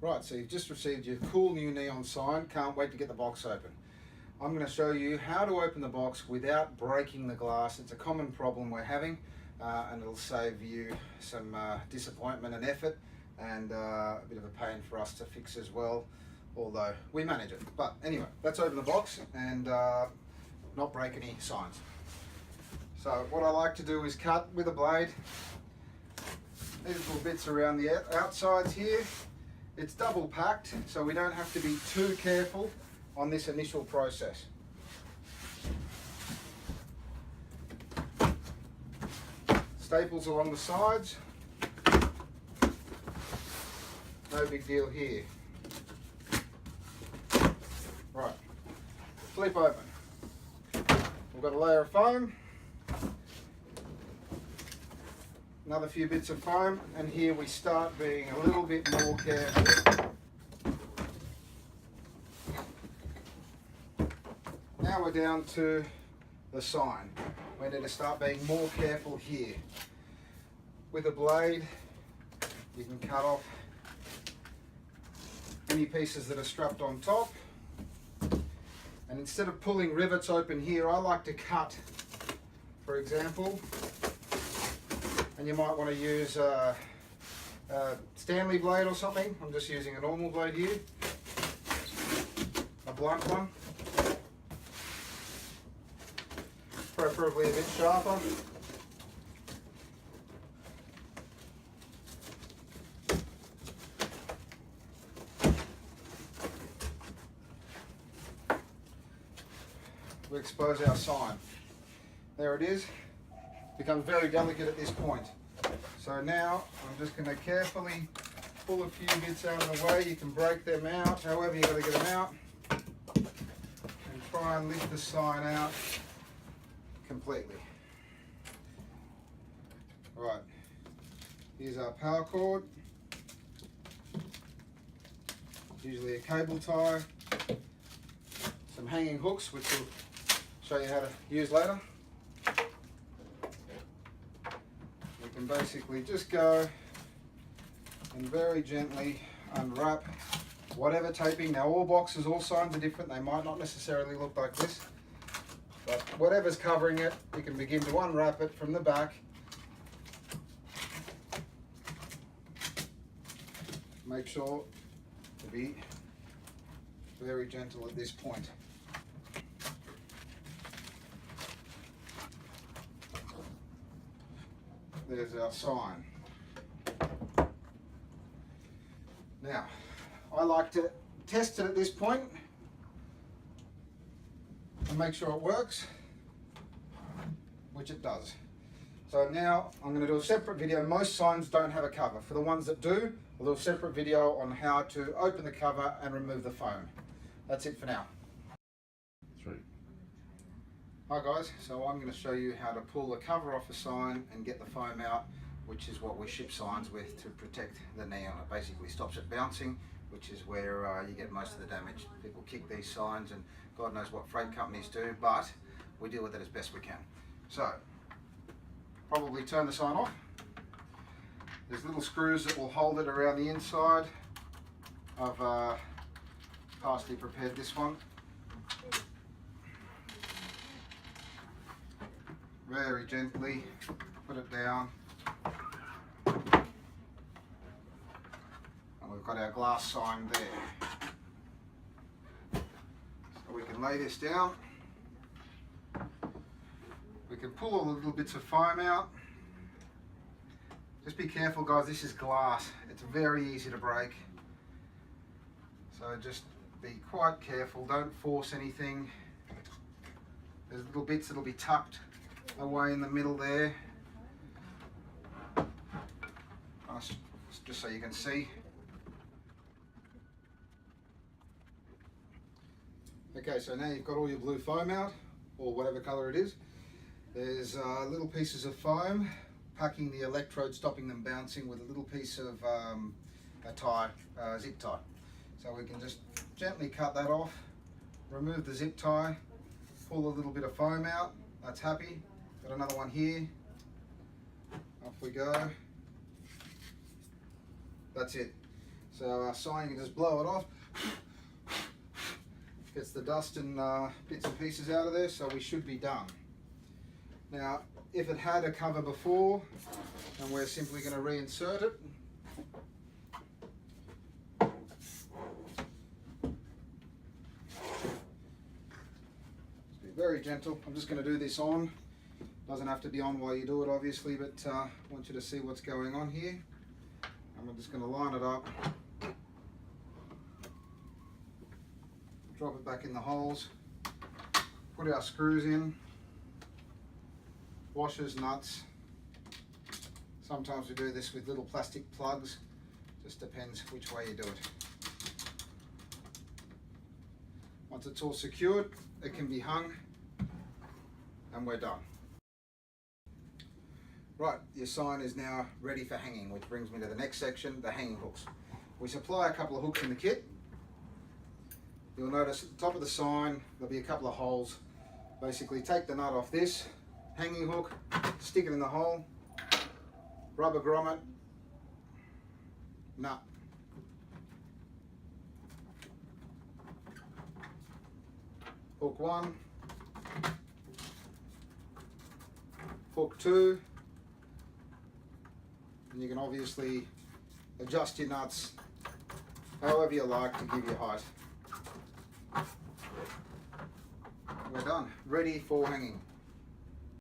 Right, so you've just received your cool new neon sign. Can't wait to get the box open. I'm going to show you how to open the box without breaking the glass. It's a common problem we're having, and it'll save you some disappointment and effort, and a bit of a pain for us to fix as well, although we manage it. But anyway, let's open the box and not break any signs. So what I like to do is cut with a blade these little bits around the outsides here. It's double packed, so we don't have to be too careful on this initial process. Staples along the sides, no big deal here. Right, flip open. We've got a layer of foam, another few bits of foam, and here we start being a little bit more careful. Now we're down to the sign. We need to start being more careful here. With a blade, you can cut off any pieces that are strapped on top. And instead of pulling rivets open here, I like to cut, for example, and you might want to use a Stanley blade or something. I'm just using a normal blade here, a blunt one, preferably a bit sharper. We expose our sign. There it is. Becomes very delicate at this point. So now I'm just going to carefully pull a few bits out of the way. You can break them out, however you've got to get them out, and try and lift the sign out completely. Right, here's our power cord, usually a cable tie, some hanging hooks which we'll show you how to use later. You can basically just go and very gently unwrap whatever taping. Now all boxes, all signs are different. They might not necessarily look like this, but whatever's covering it, you can begin to unwrap it from the back. Make sure to be very gentle at this point. There's our sign. Now, I like to test it at this point and make sure it works, which it does. So now I'm going to do a separate video. Most signs don't have a cover. For the ones that do, I'll do a separate video on how to open the cover and remove the foam. That's it for now. 3. Hi guys, so I'm going to show you how to pull the cover off a sign and get the foam out, which is what we ship signs with to protect the neon. It basically stops it bouncing, which is where you get most of the damage. People kick these signs and God knows what freight companies do, but we deal with it as best we can. So, probably turn the sign off. There's little screws that will hold it around the inside. I've partially prepared this one. Very gently put it down, and we've got our glass sign there. So we can lay this down. We can pull all the little bits of foam out. Just be careful guys, this is glass. It's very easy to break. So just be quite careful, don't force anything. There's little bits that'll be tucked away in the middle there, just so you can see. Okay, so now you've got all your blue foam out, or whatever colour it is. There's little pieces of foam packing the electrode, stopping them bouncing with a little piece of a tie, zip tie. So we can just gently cut that off, remove the zip tie, pull a little bit of foam out. That's happy. Got another one here. Off we go. That's it. So our sign, you can just blow it off. Gets the dust and bits and pieces out of there, so we should be done. Now, if it had a cover before, and we're simply going to reinsert it. Just be very gentle. I'm just going to do this on. Doesn't have to be on while you do it, obviously, but I want you to see what's going on here. And we're just going to line it up. Drop it back in the holes. Put our screws in. Washers, nuts. Sometimes we do this with little plastic plugs. Just depends which way you do it. Once it's all secured, it can be hung, and we're done. Right, your sign is now ready for hanging, which brings me to the next section, the hanging hooks. We supply a couple of hooks in the kit. You'll notice at the top of the sign, there'll be a couple of holes. Basically take the nut off this hanging hook, stick it in the hole, rubber grommet, nut. Hook 1, hook 2, and you can obviously adjust your nuts however you like to give you height. We're done, ready for hanging.